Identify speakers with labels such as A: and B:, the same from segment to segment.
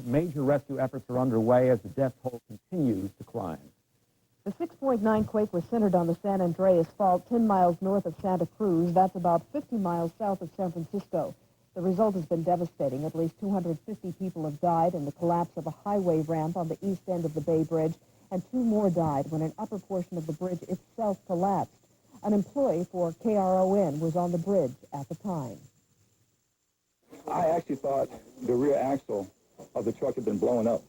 A: Major rescue efforts are underway as the death toll continues to climb.
B: The 6.9 quake was centered on the San Andreas Fault, 10 miles north of Santa Cruz. That's about 50 miles south of San Francisco. The result has been devastating. At least 250 people have died in the collapse of a highway ramp on the east end of the Bay Bridge, and 2 more died when an upper portion of the bridge itself collapsed. An employee for KRON was on the bridge at the time.
C: I actually thought the rear axle of the truck had been blown up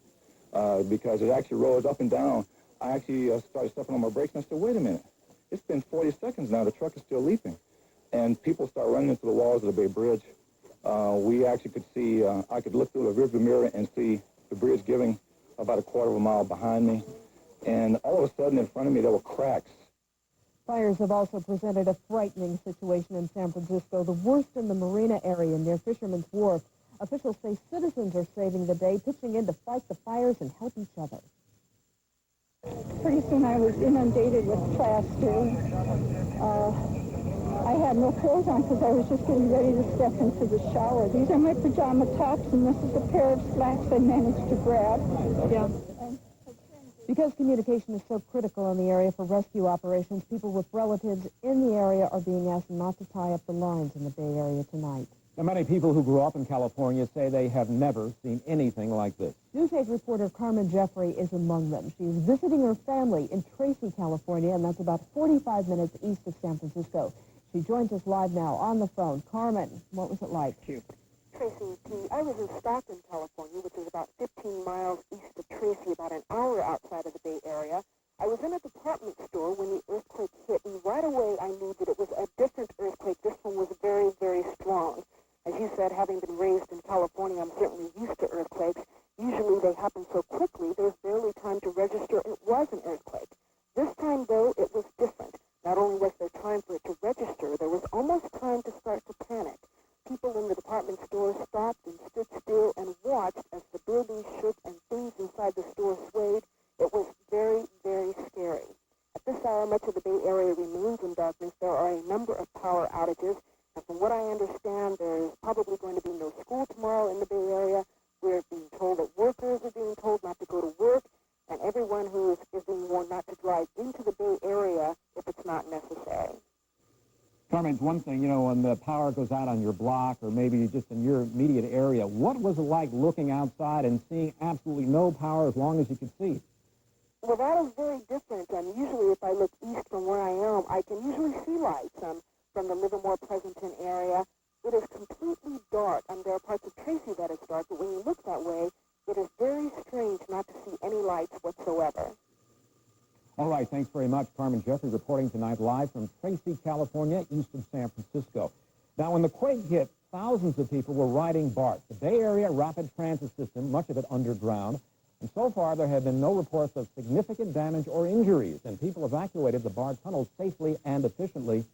C: because it actually rose up and down. I actually started stepping on my brakes, and I said, wait a minute. It's been 40 seconds now. The truck is still leaping. And people start running into the walls of the Bay Bridge. We actually could see, I could look through the rearview mirror and see the bridge giving about a quarter of a mile behind me. And all of a sudden, in front of me, there were cracks.
B: Fires have also presented a frightening situation in San Francisco, the worst in the Marina area near Fisherman's Wharf. Officials say citizens are saving the day, pitching in to fight the fires and help each other.
D: Pretty soon I was inundated with plaster. I had no clothes on because I was just getting ready to step into the shower. These are my pajama tops, and this is a pair of slacks I managed to grab.
B: Yeah. Because communication is so critical in the area for rescue operations, people with relatives in the area are being asked not to tie up the lines in the Bay Area tonight.
A: Now, many people who grew up in California say they have never seen anything like this.
B: News 8 reporter Carmen Jeffrey is among them. She is visiting her family in Tracy, California, and that's about 45 minutes east of San Francisco. She joins us live now on the phone. Carmen, what was it like?
E: Tracy, I was in Stockton, California, which is about 15 miles east of Tracy, about an hour outside of the Bay Area. I was in a department store when the earthquake hit, and right away I knew that it was a different earthquake. This one was very, very strong. As you said, having been raised in California, I'm certainly used to earthquakes. Usually they happen so quickly, there's barely time to register it was an earthquake. This time, though, it was different. Not only was there time for it to register, there was almost time to start to panic. People in the department store stopped and stood still and watched as the building shook and things inside the store swayed. It was very, very scary. At this hour, much of the Bay Area remains in darkness. There are a number of power outages. And from what I understand, there is probably going to be no school tomorrow in the Bay Area. We're being told that workers are being told not to go to work, and everyone who is being warned not to drive into the Bay Area if it's not necessary.
A: Carmen, it's one thing, when the power goes out on your block or maybe just in your immediate area, what was it like looking outside and seeing absolutely no power as long as you could see?
E: Well, that is very different. Usually if I look east from where I am, I can usually see lights from the Livermore-Pleasanton area. It is completely dark. There are parts of Tracy that is dark, but when you look that way, it is very strange not to see any lights whatsoever.
A: All right, thanks very much. Carmen Jeffrey reporting tonight live from Tracy, California, east of San Francisco. Now, when the quake hit, thousands of people were riding BART, the Bay Area Rapid Transit System, much of it underground. And so far, there have been no reports of significant damage or injuries, and people evacuated the BART tunnels safely and efficiently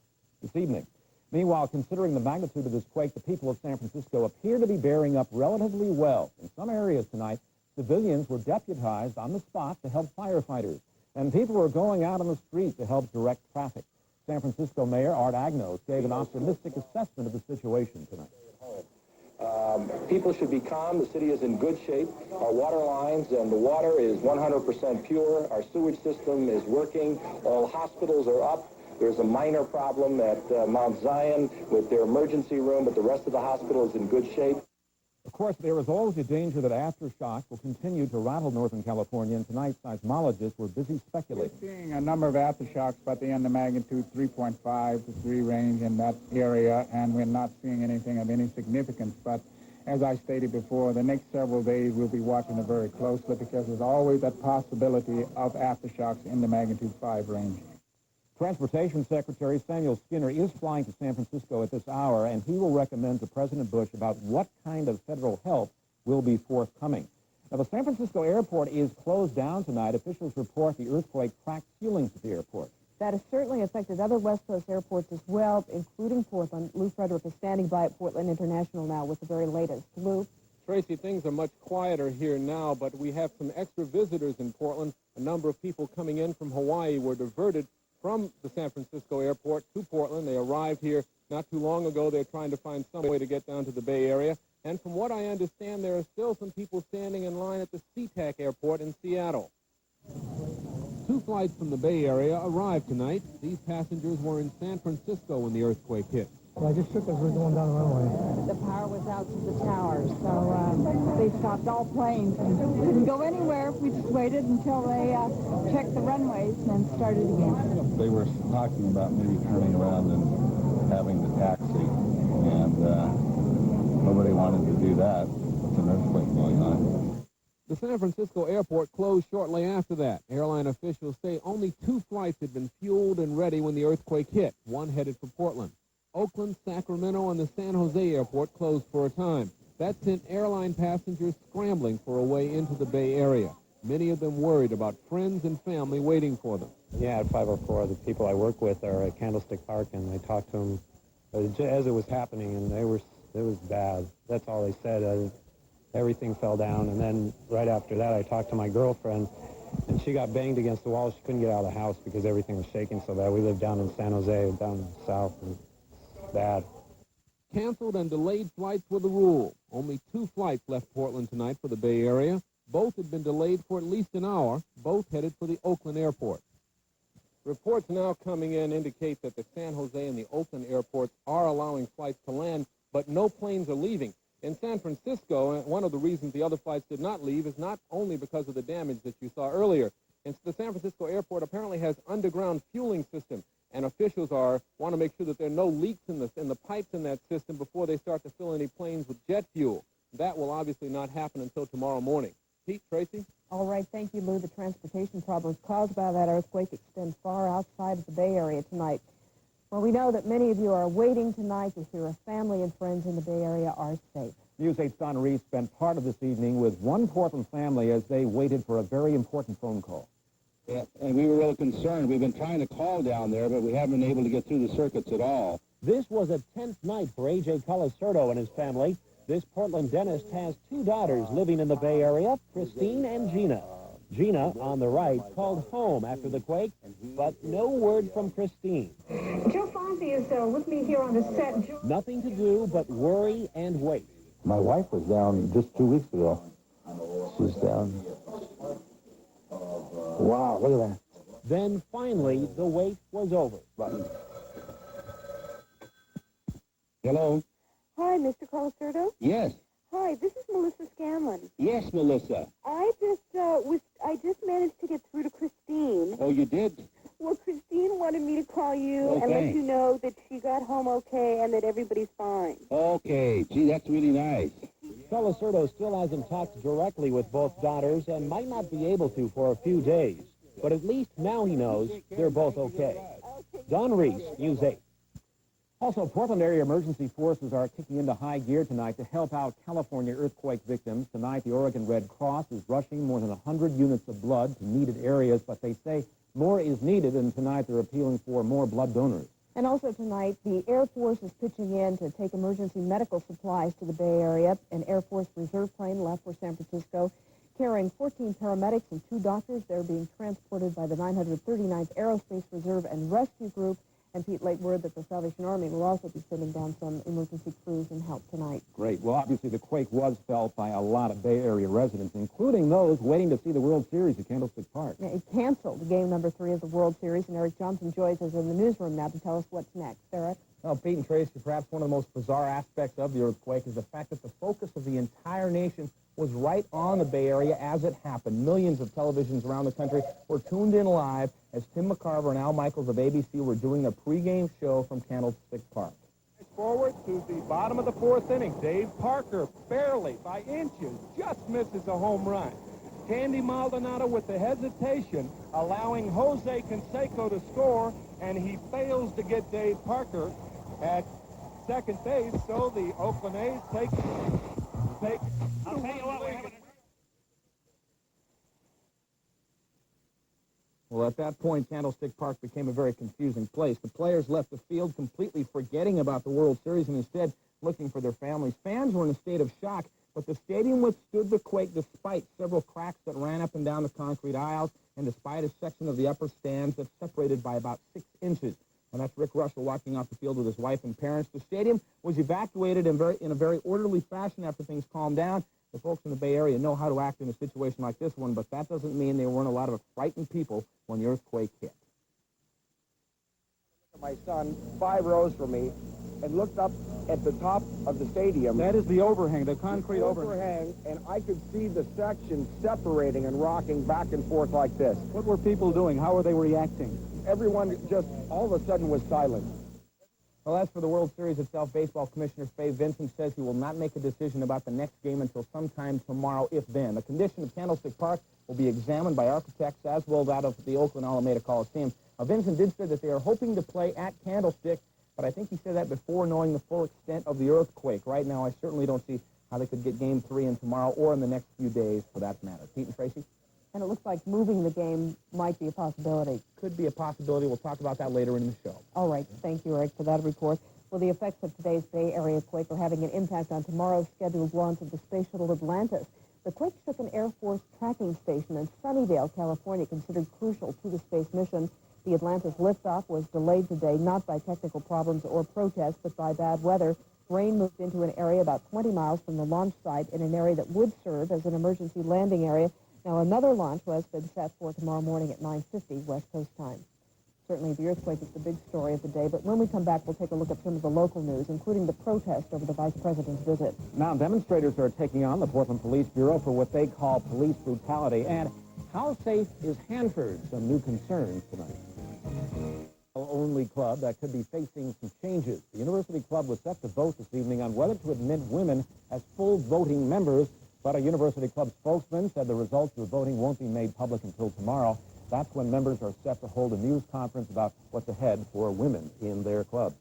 A: this evening. Meanwhile, considering the magnitude of this quake, the people of San Francisco appear to be bearing up relatively well. In some areas tonight, civilians were deputized on the spot to help firefighters, and people were going out on the street to help direct traffic. San Francisco Mayor Art Agnos gave an optimistic assessment of the situation tonight.
C: People should be calm. The city is in good shape. Our water lines and the water is 100% pure. Our sewage system is working. All hospitals are up. There's a minor problem at Mount Zion with their emergency room, but the rest of the hospital is in good shape.
A: Of course, there is always a danger that aftershocks will continue to rattle Northern California, and tonight seismologists were busy speculating.
F: We're seeing a number of aftershocks, but they in the magnitude 3.5 to 3 range in that area, and we're not seeing anything of any significance. But as I stated before, the next several days we'll be watching it very closely because there's always that possibility of aftershocks in the magnitude 5 range.
A: Transportation Secretary Samuel Skinner is flying to San Francisco at this hour, and he will recommend to President Bush about what kind of federal help will be forthcoming. Now, the San Francisco airport is closed down tonight. Officials report the earthquake cracked ceilings at the airport.
B: That has certainly affected other West Coast airports as well, including Portland. Lou Frederick is standing by at Portland International now with the very latest. Lou?
G: Tracy, things are much quieter here now, but we have some extra visitors in Portland. A number of people coming in from Hawaii were diverted from the San Francisco airport to Portland. They arrived here not too long ago. They're trying to find some way to get down to the Bay Area. And from what I understand, there are still some people standing in line at the SeaTac airport in Seattle. 2 flights from the Bay Area arrived tonight. These passengers were in San Francisco when the earthquake hit.
H: Well, I just shook as we were going down the runway.
B: The power was out to the towers, so they stopped all planes and couldn't go anywhere. We just waited until they checked the runways and then started again.
C: They were talking about maybe turning around and having the taxi, and nobody wanted to do that with an earthquake going on.
G: The San Francisco airport closed shortly after that. Airline officials say only 2 flights had been fueled and ready when the earthquake hit, one headed for Portland. Oakland, Sacramento, and the San Jose airport closed for a time. That sent airline passengers scrambling for a way into the Bay Area. Many of them worried about friends and family waiting for them.
I: Yeah, at 504, the people I work with are at Candlestick Park, and I talked to them as it was happening, and it was bad. That's all they said. Everything fell down, and then right after that, I talked to my girlfriend, and she got banged against the wall. She couldn't get out of the house because everything was shaking so bad. We live down in San Jose, down south, and it's bad.
G: Canceled and delayed flights were the rule. Only 2 flights left Portland tonight for the Bay Area. Both had been delayed for at least an hour, both headed for the Oakland airport. Reports now coming in indicate that the San Jose and the Oakland airports are allowing flights to land, but no planes are leaving. In San Francisco, one of the reasons the other flights did not leave is not only because of the damage that you saw earlier. And the San Francisco airport apparently has underground fueling system, and officials want to make sure that there are no leaks in the pipes in that system before they start to fill any planes with jet fuel. That will obviously not happen until tomorrow morning. Pete, Tracy?
B: All right, thank you, Lou. The transportation problems caused by that earthquake extend far outside of the Bay Area tonight. Well, we know that many of you are waiting tonight to hear if family and friends in the Bay Area are safe.
A: News 8's Don Reese spent part of this evening with one Portland family as they waited for a very important phone call.
J: Yeah, and we were really concerned. We've been trying to call down there, but we haven't been able to get through the circuits at all.
K: This was a tense night for A.J. Colasurdo and his family. This Portland dentist has 2 daughters living in the Bay Area, Christine and Gina. Gina, on the right, called home after the quake, but no word from Christine.
D: Joe Fonzie is with me here on the set.
K: Nothing to do but worry and wait.
C: My wife was down just 2 weeks ago. She's down. Wow, look at that.
K: Then, finally, the wait was over.
J: Hello?
E: Hi, Mr. Colasurdo.
J: Yes.
E: Hi, this is Melissa Scanlon.
J: Yes, Melissa.
E: I just managed to get through to Christine.
J: Oh, you did?
E: Well, Christine wanted me to call you and
J: Okay.
E: let you know that she got home okay and that everybody's fine.
J: Okay. Gee, that's really nice.
K: Colasurdo still hasn't talked directly with both daughters and might not be able to for a few days. But at least now he knows they're both okay. Don Reese, News 8.
A: Also, Portland area emergency forces are kicking into high gear tonight to help out California earthquake victims. Tonight, the Oregon Red Cross is rushing more than 100 units of blood to needed areas, but they say more is needed, and tonight they're appealing for more blood donors.
B: And also tonight, the Air Force is pitching in to take emergency medical supplies to the Bay Area. An Air Force reserve plane left for San Francisco, carrying 14 paramedics and 2 doctors. They're being transported by the 939th Aerospace Reserve and Rescue Group. And Pete, late word that the Salvation Army will also be sending down some emergency crews and help tonight.
A: Great. Well, obviously, the quake was felt by a lot of Bay Area residents, including those waiting to see the World Series at Candlestick Park.
B: Yeah, it canceled game number 3 of the World Series, and Eric Johnson joins us in the newsroom now to tell us what's next. Eric?
H: Well, Pete and Tracy, perhaps one of the most bizarre aspects of the earthquake is the fact that the focus of the entire nation was right on the Bay Area as it happened. Millions of televisions around the country were tuned in live as Tim McCarver and Al Michaels of ABC were doing their pregame show from Candlestick Park.
G: Forward to the bottom of the 4th inning. Dave Parker, barely by inches, just misses a home run. Candy Maldonado with the hesitation, allowing Jose Canseco to score, and he fails to get Dave Parker at second base, so the Oakland A's take. I'll tell you what, we're having.
H: Well, at that point, Candlestick Park became a very confusing place. The players left the field completely forgetting about the World Series and instead looking for their families. Fans were in a state of shock, but the stadium withstood the quake despite several cracks that ran up and down the concrete aisles and despite a section of the upper stands that's separated by about 6 inches. And that's Rick Russell walking off the field with his wife and parents. The stadium was evacuated in a very orderly fashion after things calmed down. The folks in the Bay Area know how to act in a situation like this one, but that doesn't mean there weren't a lot of frightened people when the earthquake hit.
L: My son, 5 rows from me, and looked up at the top of the stadium.
H: That is the overhang, the concrete
L: overhang, and I could see the section separating and rocking back and forth like this.
H: What were people doing? How were they reacting?
L: Everyone just all of a sudden was silent.
H: Well, as for the World Series itself, Baseball Commissioner Fay Vincent says he will not make a decision about the next game until sometime tomorrow, if then. The condition of Candlestick Park will be examined by architects, as will that of the Oakland Alameda Coliseum. Vincent did say that they are hoping to play at Candlestick, but I think he said that before knowing the full extent of the earthquake. Right now, I certainly don't see how they could get Game 3 in tomorrow or in the next few days, for that matter. Pete and Tracy?
B: And it looks like moving the game might be a possibility.
H: Could be a possibility. We'll talk about that later in the show.
B: All right. Thank you, Eric, for that report. Well, the effects of today's Bay Area quake are having an impact on tomorrow's scheduled launch of the Space Shuttle Atlantis. The quake shook an Air Force tracking station in Sunnyvale, California, considered crucial to the space mission. The Atlantis liftoff was delayed today, not by technical problems or protests, but by bad weather. Rain moved into an area about 20 miles from the launch site in an area that would serve as an emergency landing area. Now, another launch has been set for tomorrow morning at 9:50 West Coast time. Certainly, the earthquake is the big story of the day, but when we come back, we'll take a look at some of the local news, including the protest over the Vice President's visit.
A: Now, demonstrators are taking on the Portland Police Bureau for what they call police brutality. And how safe is Hanford? Some new concerns tonight. Only club that could be facing some changes. The University Club was set to vote this evening on whether to admit women as full voting members, but a University Club spokesman said the results of the voting won't be made public until tomorrow. That's when members are set to hold a news conference about what's ahead for women in their club.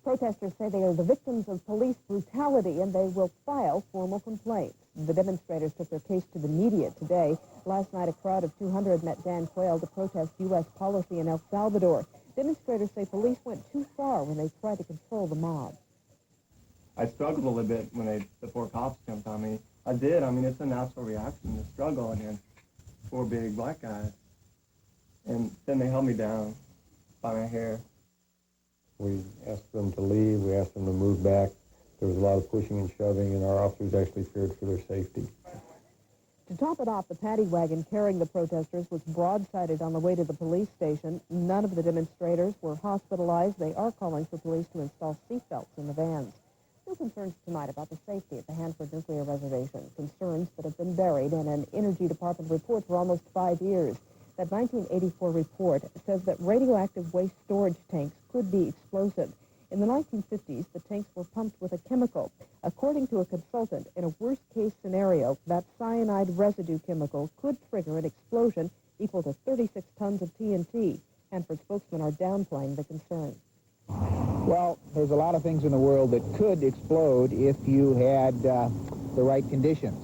B: Protesters say they are the victims of police brutality, and they will file formal complaints. The demonstrators took their case to the media today. Last night, a crowd of 200 met Dan Quayle to protest U.S. policy in El Salvador. Demonstrators say police went too far when they tried to control the mob.
M: I struggled a little bit when the 4 cops jumped on me. I did. I mean, it's a natural reaction to struggle against 4 big black guys. And then they held me down by my hair.
I: We asked them to leave. We asked them to move back. There was a lot of pushing and shoving, and our officers actually feared for their safety.
B: To top it off, the paddy wagon carrying the protesters was broadsided on the way to the police station. None of the demonstrators were hospitalized. They are calling for police to install seatbelts in the vans. New concerns tonight about the safety at the Hanford Nuclear Reservation. Concerns that have been buried in an Energy Department report for almost 5 years. That 1984 report says that radioactive waste storage tanks could be explosive. In the 1950s, the tanks were pumped with a chemical. According to a consultant, in a worst-case scenario, that cyanide residue chemical could trigger an explosion equal to 36 tons of TNT. Hanford spokesmen are downplaying the concern.
F: Well, there's a lot of things in the world that could explode if you had the right conditions.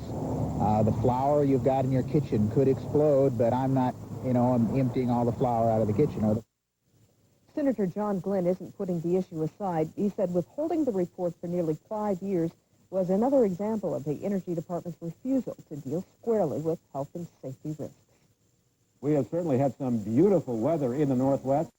F: The flour you've got in your kitchen could explode, but I'm not, I'm emptying all the flour out of the kitchen.
B: Senator John Glenn isn't putting the issue aside. He said withholding the report for nearly 5 years was another example of the Energy Department's refusal to deal squarely with health and safety risks.
A: We have certainly had some beautiful weather in the Northwest.